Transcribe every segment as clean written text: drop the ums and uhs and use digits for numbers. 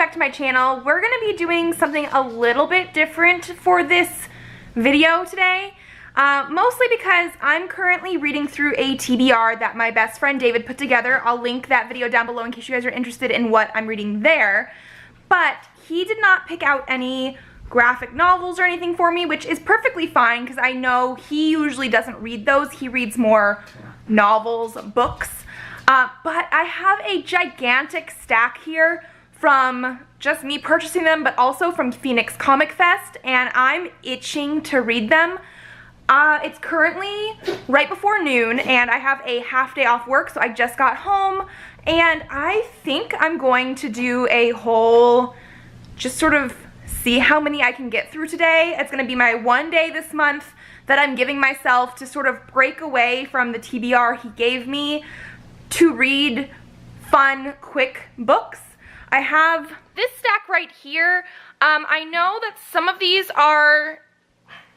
back to my channel. We're gonna be doing something a little bit different for this video today. Mostly because I'm currently reading through a TBR that my best friend David put together. I'll link that video down below in case you guys are interested in what I'm reading there. But he did not pick out any graphic novels or anything for me, which is perfectly fine because I know he usually doesn't read those. He reads more novels, books. But I have a gigantic stack here from just me purchasing them, but also from Phoenix Comic Fest, and I'm itching to read them. It's currently right before noon, and I have a half day off work, so I just got home, and I think I'm going to do a whole, just sort of see how many I can get through today. It's going to be my one day this month that I'm giving myself to sort of break away from the TBR he gave me to read fun, quick books. I have this stack right here. I know that some of these are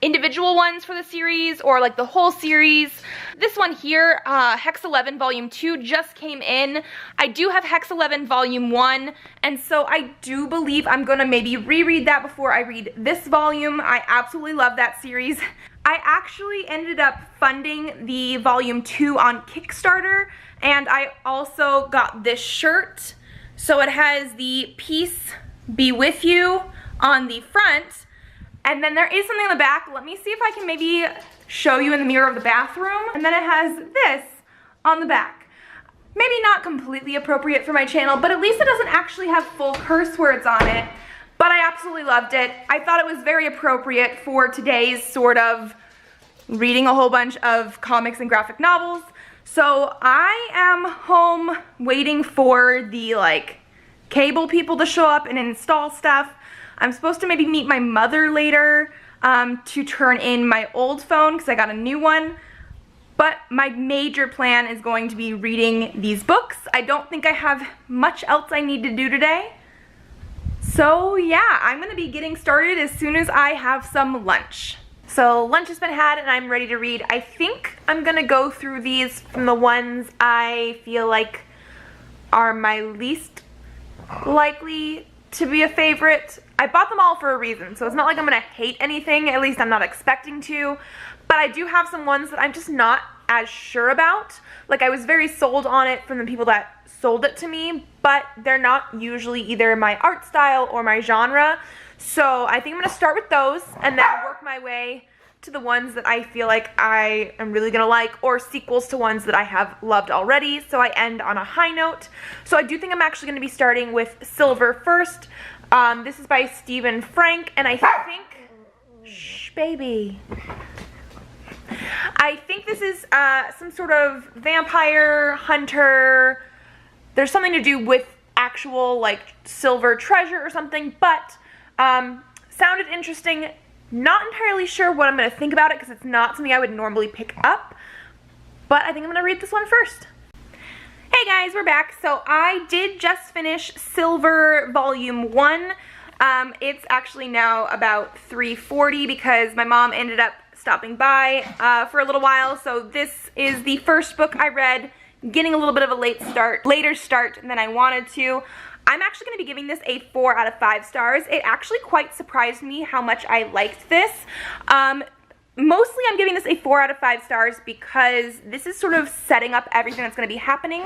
individual ones for the series or like the whole series. This one here, Hex 11 Volume 2 just came in. I do have Hex 11 Volume 1, and so I do believe I'm gonna maybe reread that before I read this volume. I absolutely love that series. I actually ended up funding the Volume 2 on Kickstarter, and I also got this shirt. So it has the "Peace Be With You" on the front, and then there is something on the back. Let me see if I can maybe show you in the mirror of the bathroom. And then it has this on the back. Maybe not completely appropriate for my channel, but at least it doesn't actually have full curse words on it. But I absolutely loved it. I thought it was very appropriate for today's sort of reading a whole bunch of comics and graphic novels. So I am home waiting for the cable people to show up and install stuff. I'm supposed to maybe meet my mother later to turn in my old phone because I got a new one. But my major plan is going to be reading these books. I don't think I have much else I need to do today. So yeah, I'm gonna be getting started as soon as I have some lunch. So lunch has been had and I'm ready to read. I think I'm gonna go through these from the ones I feel like are my least likely to be a favorite. I bought them all for a reason, so it's not like I'm gonna hate anything, at least I'm not expecting to. But I do have some ones that I'm just not as sure about. Like, I was very sold on it from the people that sold it to me, but they're not usually either my art style or my genre. So I think I'm gonna start with those and then work my way to the ones that I feel like I am really gonna like, or sequels to ones that I have loved already, so I end on a high note. So I do think I'm actually gonna be starting with Silver first. This is by Stephen Frank, and I think, shh, baby. I think this is some sort of vampire hunter. There's something to do with actual silver treasure or something, but sounded interesting. Not entirely sure what I'm going to think about it because it's not something I would normally pick up, but I think I'm going to read this one first. Hey guys, we're back. So I did just finish Silver Volume 1. It's actually now about 3:40 because my mom ended up stopping by for a little while. So this is the first book I read, getting a little bit of a later start than I wanted to. I'm actually going to be giving this a 4 out of 5 stars. It actually quite surprised me how much I liked this. Mostly I'm giving this a 4 out of 5 stars because this is sort of setting up everything that's going to be happening.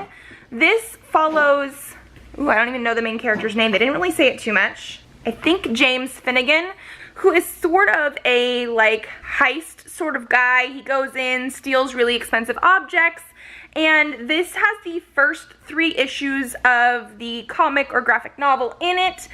This follows, ooh, I don't even know the main character's name. They didn't really say it too much. I think James Finnegan, who is sort of a heist sort of guy. He goes in, steals really expensive objects, and this has the first 3 issues of the comic or graphic novel in it,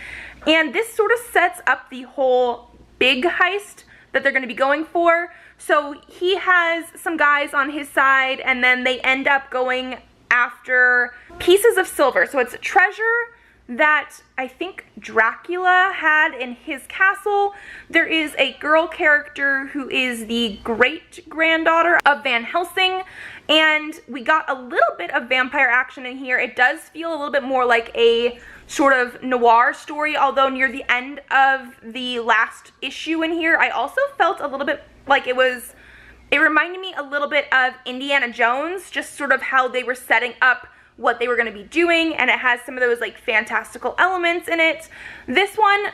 and this sort of sets up the whole big heist that they're going to be going for. So he has some guys on his side, and then they end up going after pieces of silver. So it's a treasure that I think Dracula had in his castle. There is a girl character who is the great-granddaughter of Van Helsing, and we got a little bit of vampire action in here. It does feel a little bit more like a sort of noir story, although near the end of the last issue in here, I also felt a little bit like it reminded me a little bit of Indiana Jones, just sort of how they were setting up what they were going to be doing, and it has some of those like fantastical elements in it. This one,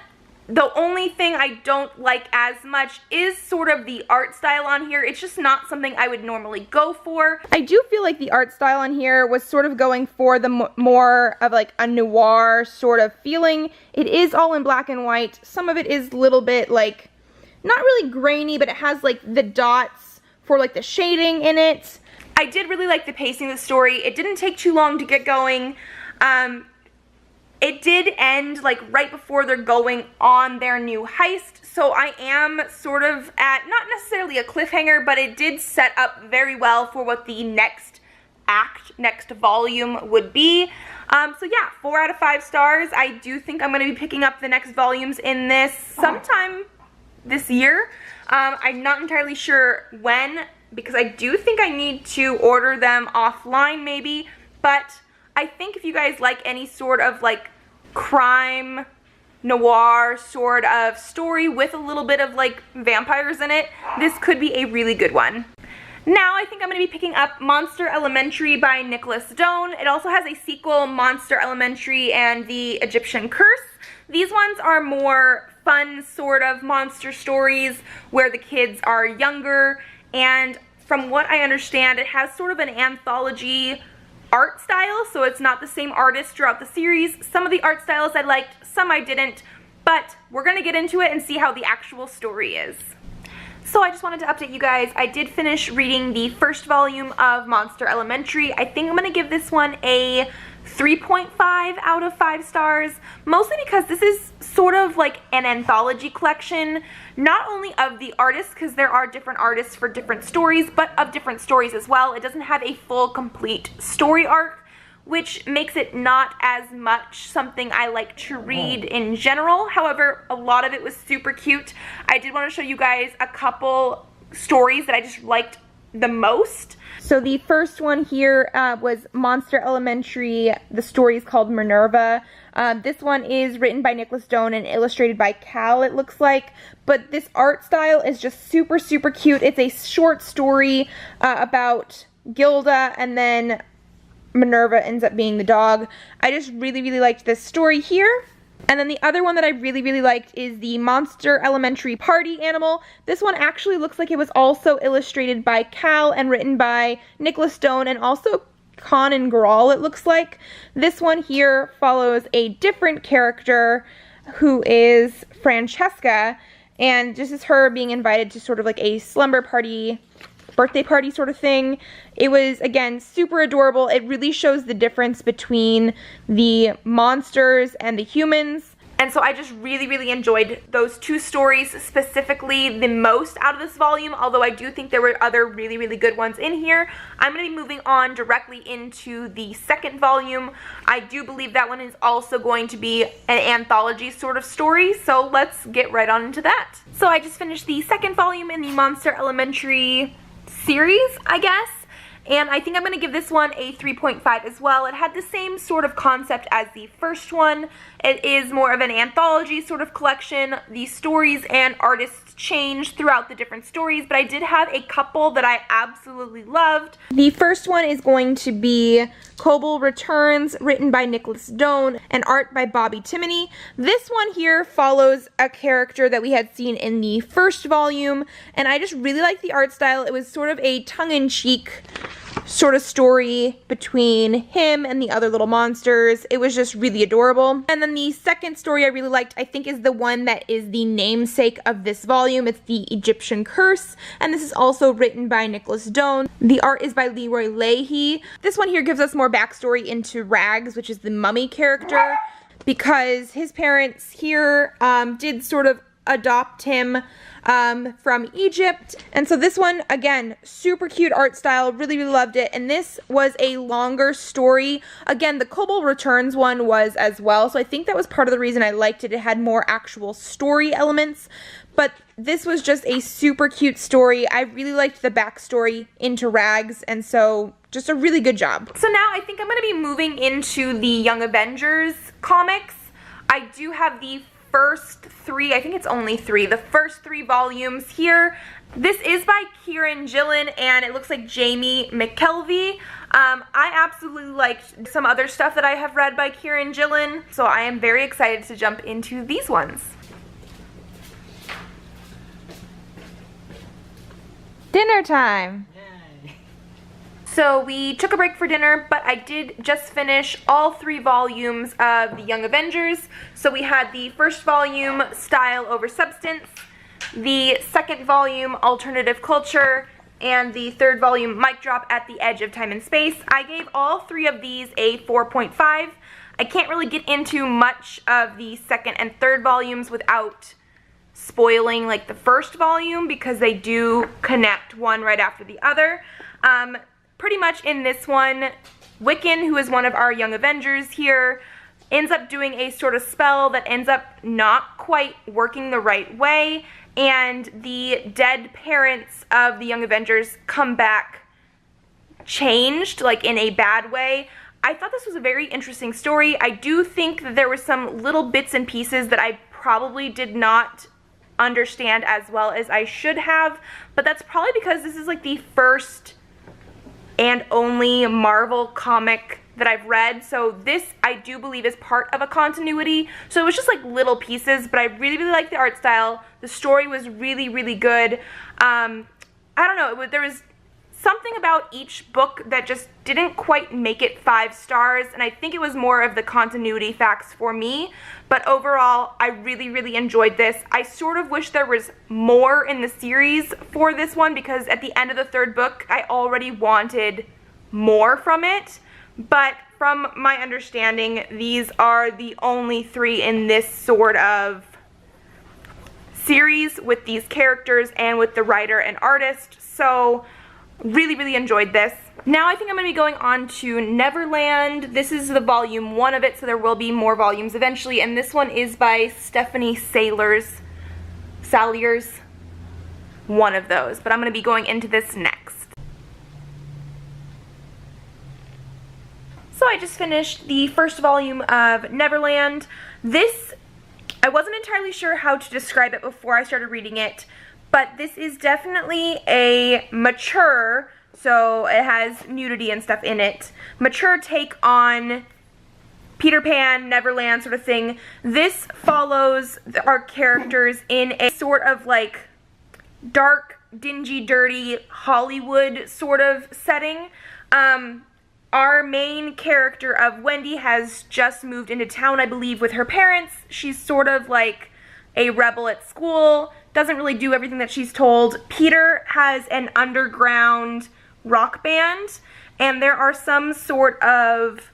the only thing I don't like as much is sort of the art style on here. It's just not something I would normally go for. I do feel like the art style on here was sort of going for the more of like a noir sort of feeling. It is all in black and white. Some of it is a little bit like, not really grainy, but it has like the dots for like the shading in it. I did really like the pacing of the story. It didn't take too long to get going. It did end like right before they're going on their new heist, so I am sort of at, not necessarily a cliffhanger, but it did set up very well for what the next act, next volume would be. So yeah, 4 out of 5 stars. I do think I'm going to be picking up the next volumes in this sometime this year. I'm not entirely sure when, because I do think I need to order them offline maybe, but I think if you guys like any sort of like crime noir sort of story with a little bit of like vampires in it, this could be a really good one. Now I think I'm going to be picking up Monster Elementary by Nicholas Doan. It also has a sequel, Monster Elementary and the Egyptian Curse. These ones are more fun sort of monster stories where the kids are younger, and from what I understand, it has sort of an anthology art style, so it's not the same artist throughout the series. Some of the art styles I liked, some I didn't, but we're gonna get into it and see how the actual story is. So I just wanted to update you guys. I did finish reading the first volume of Monster Elementary. I think I'm gonna give this one a 3.5 out of 5 stars, mostly because this is sort of like an anthology collection, not only of the artists, because there are different artists for different stories, but of different stories as well. It doesn't have a full, complete story arc, which makes it not as much something I like to read in general. However, a lot of it was super cute. I did want to show you guys a couple stories that I just liked the most. So the first one here was Monster Elementary. The story is called Minerva. This one is written by Nicholas Doan and illustrated by Cal, it looks like. But this art style is just super, super cute. It's a short story about Gilda, and then Minerva ends up being the dog. I just really, really liked this story here. And then the other one that I really, really liked is the Monster Elementary Party Animal. This one actually looks like it was also illustrated by Cal and written by Nicholas Doan and also Conan Grawl, it looks like. This one here follows a different character who is Francesca, and this is her being invited to sort of like a slumber party, birthday party sort of thing. It was, again, super adorable. It really shows the difference between the monsters and the humans. And so I just really, really enjoyed those two stories specifically the most out of this volume, although I do think there were other really, really good ones in here. I'm going to be moving on directly into the second volume. I do believe that one is also going to be an anthology sort of story, so let's get right on into that. So I just finished the second volume in the Monster Elementary series, I guess. And I think I'm going to give this one a 3.5 as well. It had the same sort of concept as the first one. It is more of an anthology sort of collection. The stories and artists change throughout the different stories, but I did have a couple that I absolutely loved. The first one is going to be Coble Returns, written by Nicholas Doan and art by Bobby Timoney. This one here follows a character that we had seen in the first volume, and I just really like the art style. It was sort of a tongue-in-cheek sort of story between him and the other little monsters. It was just really adorable. And then the second story I really liked, I think, is the one that is the namesake of this volume. It's the Egyptian Curse, and this is also written by Nicholas Doan. The art is by Leroy Leahy. This one here gives us more backstory into Rags, which is the mummy character, because his parents here did sort of adopt him from Egypt. And so this one, again, super cute art style, really, really loved it. And this was a longer story. Again, the Coble Returns one was as well, so I think that was part of the reason I liked it. It had more actual story elements, but this was just a super cute story. I really liked the backstory into Rags, and so just a really good job. So now I think I'm going to be moving into the Young Avengers comics. I do have the first three, I think it's only three, the first three volumes here. This is by Kieran Gillen, and it looks like Jamie McKelvey. I absolutely liked some other stuff that I have read by Kieran Gillen, so I am very excited to jump into these ones. Dinner time! Yay. So we took a break for dinner, but I did just finish all three volumes of the Young Avengers. So we had the first volume, Style Over Substance, the second volume, Alternative Culture, and the third volume, Mic Drop at the Edge of Time and Space. I gave all three of these a 4.5. I can't really get into much of the second and third volumes without spoiling like the first volume, because they do connect one right after the other. Pretty much in this one, Wiccan, who is one of our Young Avengers here, ends up doing a sort of spell that ends up not quite working the right way, and the dead parents of the Young Avengers come back changed, like in a bad way. I thought this was a very interesting story. I do think that there were some little bits and pieces that I probably did not understand as well as I should have, but that's probably because this is like the first and only Marvel comic that I've read, so this I do believe is part of a continuity. So it was just like little pieces, but I really liked the art style. The story was really good. I don't know, there was something about each book that just didn't quite make it 5 stars, and I think it was more of the continuity facts for me. But overall, I really enjoyed this. I sort of wish there was more in the series for this one, because at the end of the third book, I already wanted more from it. But from my understanding, these are the only 3 in this sort of series with these characters and with the writer and artist. So really enjoyed this. Now I think I'm going to be going on to Neverland. This is the volume 1 of it, so there will be more volumes eventually, and this one is by Stephanie Salyers, one of those, but I'm going to be going into this next. So I just finished the first volume of Neverland. This, I wasn't entirely sure how to describe it before I started reading it, but this is definitely a mature, so it has nudity and stuff in it, mature take on Peter Pan, Neverland sort of thing. This follows our characters in a sort of like dark, dingy, dirty Hollywood sort of setting. Our main character of Wendy has just moved into town, I believe, with her parents. She's sort of like a rebel at school, doesn't really do everything that she's told. Peter has an underground rock band, and there's some sort of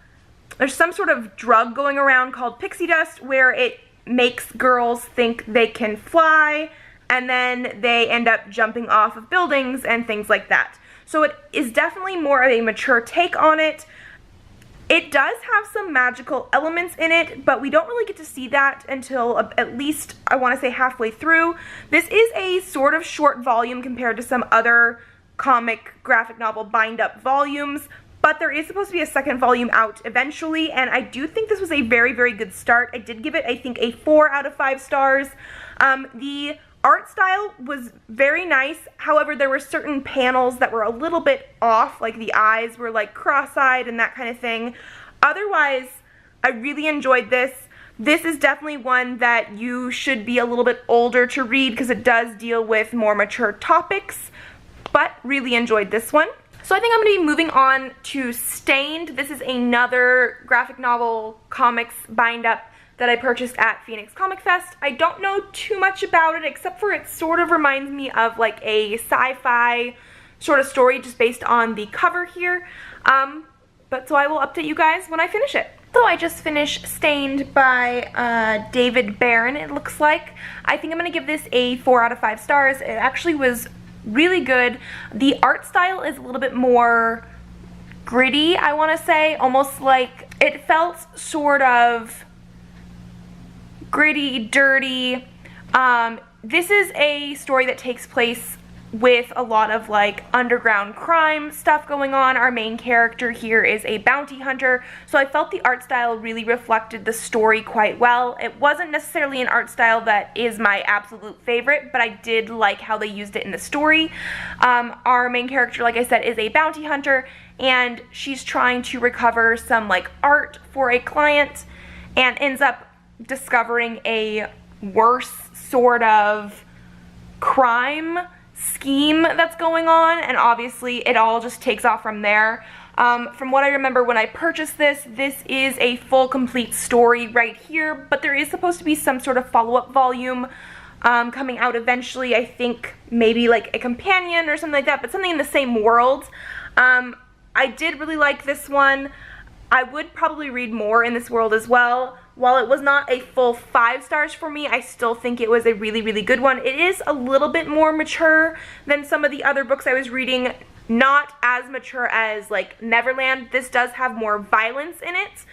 drug going around called pixie dust, where it makes girls think they can fly, and then they end up jumping off of buildings and things like that. So it is definitely more of a mature take on it. It does have some magical elements in it, but we don't really get to see that until at least, I want to say, halfway through. This is a sort of short volume compared to some other comic graphic novel bind-up volumes, but there is supposed to be a second volume out eventually, and I do think this was a very good start. I did give it, I think, a 4 out of 5 stars. The art style was very nice. However, there were certain panels that were a little bit off, like the eyes were like cross-eyed and that kind of thing. Otherwise, I really enjoyed this. This is definitely one that you should be a little bit older to read, because it does deal with more mature topics, but really enjoyed this one. So I think I'm going to be moving on to Stained. This is another graphic novel comics bind-up that I purchased at Phoenix Comic Fest. I don't know too much about it, except for it sort of reminds me of like a sci-fi sort of story just based on the cover here. But so I will update you guys when I finish it. So I just finished Stained by David Barron, it looks like. I think I'm going to give this a 4 out of 5 stars. It actually was really good. The art style is a little bit more gritty, I want to say. Almost like it felt sort of gritty, dirty. This is a story that takes place with a lot of like underground crime stuff going on. Our main character here is a bounty hunter, so I felt the art style really reflected the story quite well. It wasn't necessarily an art style that is my absolute favorite, but I did like how they used it in the story. Our main character, like I said, is a bounty hunter, and she's trying to recover some like art for a client and ends up discovering a worse sort of crime scheme that's going on, and obviously it all just takes off from there. From what I remember when I purchased this, this is a full complete story right here, but there is supposed to be some sort of follow-up volume coming out eventually. I think maybe like a companion or something like that, but something in the same world. I did really like this one. I would probably read more in this world as well. While it was not a full 5 stars for me, I still think it was a really, really good one. It is a little bit more mature than some of the other books I was reading. Not as mature as like Neverland. This does have more violence in it,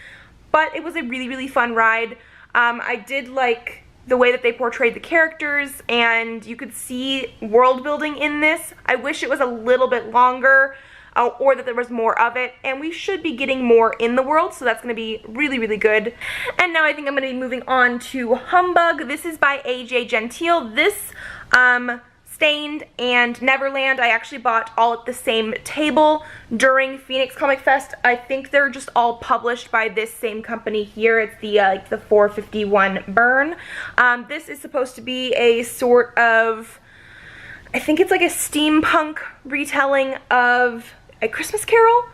but it was a really, really fun ride. I did like the way that they portrayed the characters, and you could see world building in this. I wish it was a little bit longer, or that there was more of it, and we should be getting more in the world, so that's going to be really, really good. And now I think I'm going to be moving on to Humbug. This is by A.J. Gentile. This, Stained and Neverland, I actually bought all at the same table during Phoenix Comic Fest. I think they're just all published by this same company here. It's the like the 451 Burn. This is supposed to be a sort of, I think it's like a steampunk retelling of A Christmas Carol,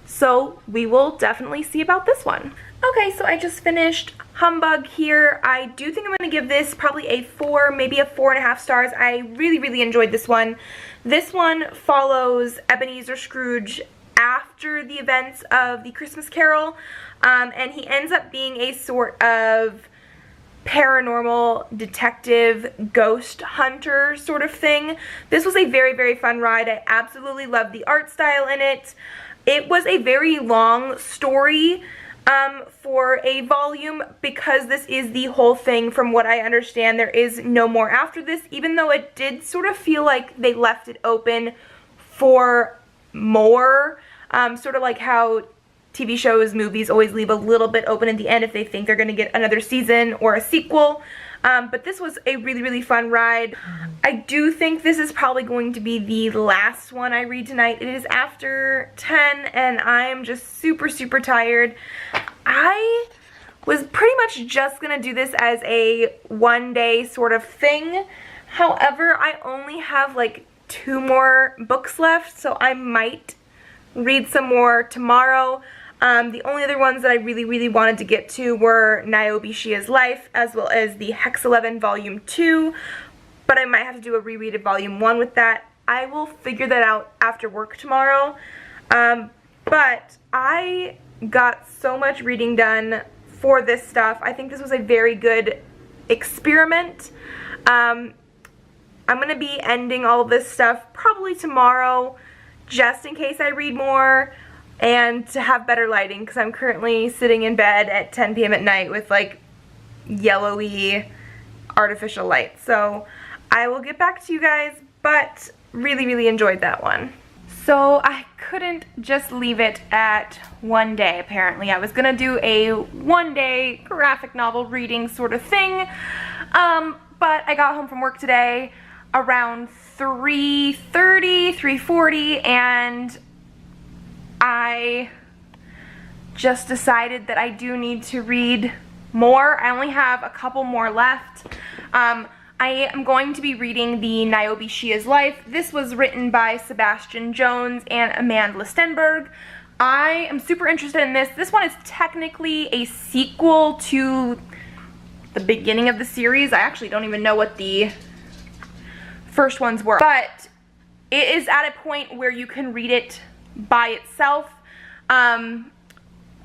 so we will definitely see about this one. Okay, so I just finished Humbug here. I do think I'm going to give this probably a 4, maybe a 4.5 stars. I really, really enjoyed this one. This one follows Ebenezer Scrooge after the events of the Christmas Carol, and he ends up being a sort of paranormal detective ghost hunter sort of thing. This was a very, very fun ride. I absolutely loved the art style in it. It was a very long story for a volume, because this is the whole thing. From what I understand, there is no more after this, even though it did sort of feel like they left it open for more, sort of like how TV shows, movies always leave a little bit open at the end if they think they're going to get another season or a sequel. But this was a really, really fun ride. I do think this is probably going to be the last one I read tonight. It is after 10 and I am just super, super tired. I was pretty much just going to do this as a one-day sort of thing. However, I only have like 2 more books left, so I might read some more tomorrow. The only other ones that I really, really wanted to get to were Niobe Shia's Life, as well as the Hex 11 Volume 2, but I might have to do a reread of Volume 1 with that. I will figure that out after work tomorrow, but I got so much reading done for this stuff. I think this was a very good experiment. I'm going to be ending all of this stuff probably tomorrow, just in case I read more, and to have better lighting, because I'm currently sitting in bed at 10 p.m. at night with like yellowy artificial light. So I will get back to you guys, but really, really enjoyed that one. So I couldn't just leave it at one day, apparently. I was gonna do a one-day graphic novel reading sort of thing, but I got home from work today around 3:30, 3:40, and I just decided that I do need to read more. I only have a couple more left. I am going to be reading the Niobe Shia's Life. This was written by Sebastian Jones and Amanda Listenberg. I am super interested in this. This one is technically a sequel to the beginning of the series. I actually don't even know what the first ones were, but it is at a point where you can read it by itself.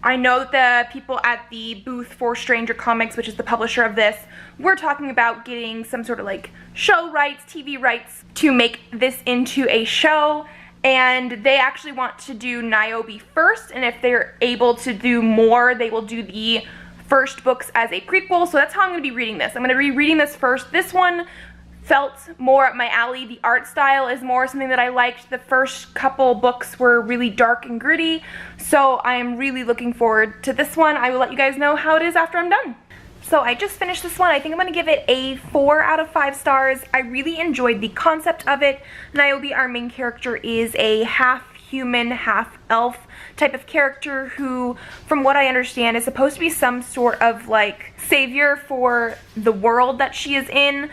I know that the people at the booth for Stranger Comics, which is the publisher of this, were talking about getting some sort of like show rights, TV rights, to make this into a show, and they actually want to do Niobe first, and if they're able to do more, they will do the first books as a prequel. So that's how I'm going to be reading this. I'm going to be reading this first. This one felt more up my alley. The art style is more something that I liked. The first couple books were really dark and gritty, so I am really looking forward to this one. I will let you guys know how it is after I'm done. So I just finished this one. I think I'm going to give it a 4 out of 5 stars. I really enjoyed the concept of it. Niobe, our main character, is a half human, half elf type of character who, from what I understand, is supposed to be some sort of like savior for the world that she is in.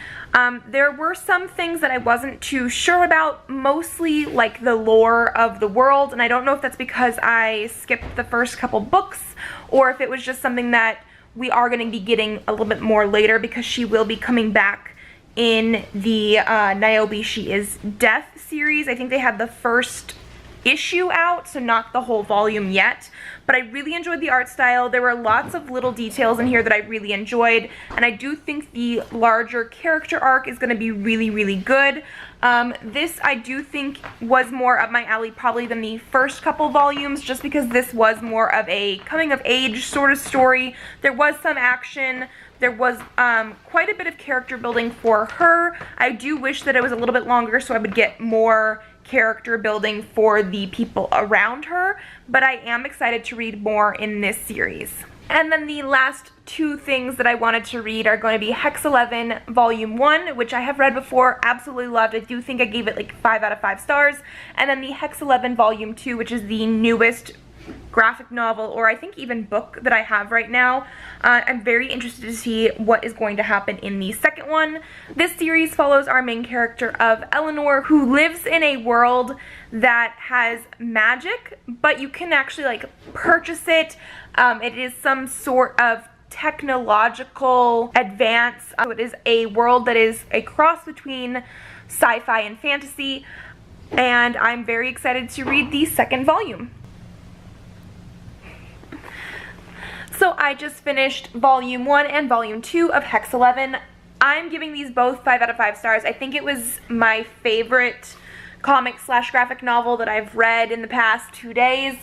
There were some things that I wasn't too sure about, mostly like the lore of the world, and I don't know if that's because I skipped the first couple books or if it was just something that we are going to be getting a little bit more later, because she will be coming back in the Niobe She Is Death series. I think they had the first issue out, so not the whole volume yet, but I really enjoyed the art style. There were lots of little details in here that I really enjoyed, and I do think the larger character arc is going to be really, really good. This I do think was more up my alley probably than the first couple volumes, just because this was more of a coming of age sort of story. There was some action. There was quite a bit of character building for her. I do wish that it was a little bit longer so I would get more character building for the people around her, but I am excited to read more in this series. And then the last two things that I wanted to read are going to be Hex 11 Volume 1, which I have read before, absolutely loved. I do think I gave it like 5 out of 5 stars. And then the Hex 11 Volume 2, which is the newest graphic novel, or I think even book, that I have right now. I'm very interested to see what is going to happen in the second one. This series follows our main character of Eleanor, who lives in a world that has magic, but you can actually like purchase it. It is some sort of technological advance. It is a world that is a cross between sci-fi and fantasy, and I'm very excited to read the second volume. So I just finished Volume 1 and Volume 2 of Hex 11. I'm giving these both 5 out of 5 stars. I think it was my favorite comic / graphic novel that I've read in the past 2 days.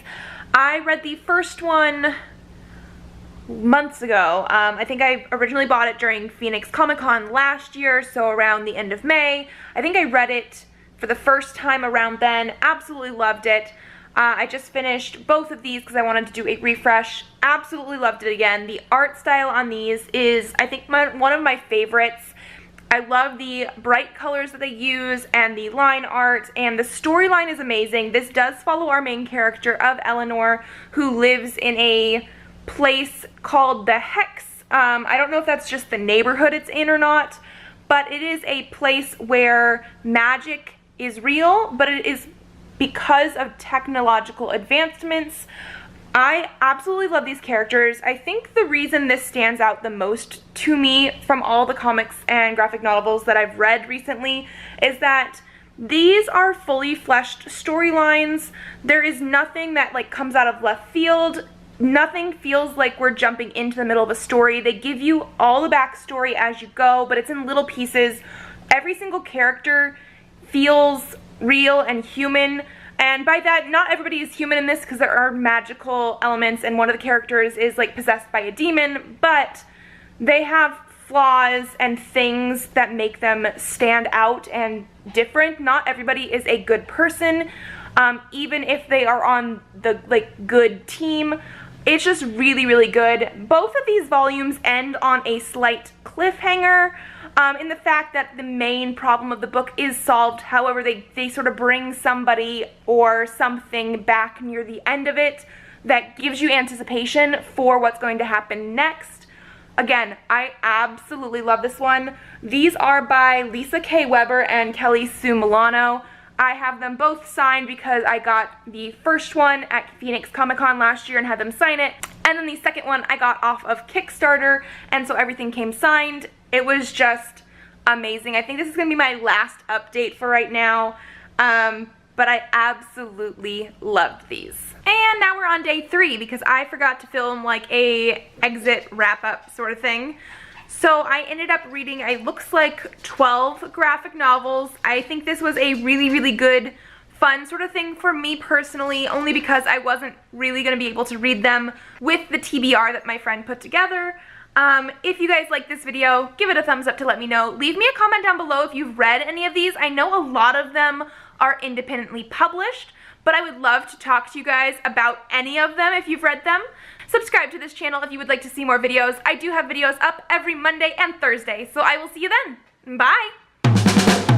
I read the first one months ago. I think I originally bought it during Phoenix Comic Con last year, so around the end of May. I think I read it for the first time around then. Absolutely loved it. I just finished both of these because I wanted to do a refresh. Absolutely loved it again. The art style on these is, I think, one of my favorites. I love the bright colors that they use and the line art, and the storyline is amazing. This does follow our main character of Eleanor, who lives in a place called the Hex. I don't know if that's just the neighborhood it's in or not, but it is a place where magic is real, but it is because of technological advancements. I absolutely love these characters. I think the reason this stands out the most to me from all the comics and graphic novels that I've read recently is that these are fully fleshed storylines. There is nothing that like comes out of left field. Nothing feels like we're jumping into the middle of a story. They give you all the backstory as you go, but it's in little pieces. Every single character feels real and human, and by that, not everybody is human in this because there are magical elements and one of the characters is like possessed by a demon, but they have flaws and things that make them stand out and different. Not everybody is a good person, even if they are on the like good team. It's just really, really good. Both of these volumes end on a slight cliffhanger, in the fact that the main problem of the book is solved. However, they sort of bring somebody or something back near the end of it that gives you anticipation for what's going to happen next. Again, I absolutely love this one. These are by Lisa K. Weber and Kelly Sue Milano. I have them both signed because I got the first one at Phoenix Comic Con last year and had them sign it. And then the second one I got off of Kickstarter, and so everything came signed. It was just amazing. I think this is going to be my last update for right now, but I absolutely loved these. And now we're on day 3 because I forgot to film like a exit wrap-up sort of thing. So I ended up reading, it looks like 12 graphic novels. I think this was a really, really good, fun sort of thing for me personally, only because I wasn't really going to be able to read them with the TBR that my friend put together. If you guys like this video, give it a thumbs up to let me know. Leave me a comment down below if you've read any of these. I know a lot of them are independently published, but I would love to talk to you guys about any of them if you've read them. Subscribe to this channel if you would like to see more videos. I do have videos up every Monday and Thursday, so I will see you then. Bye!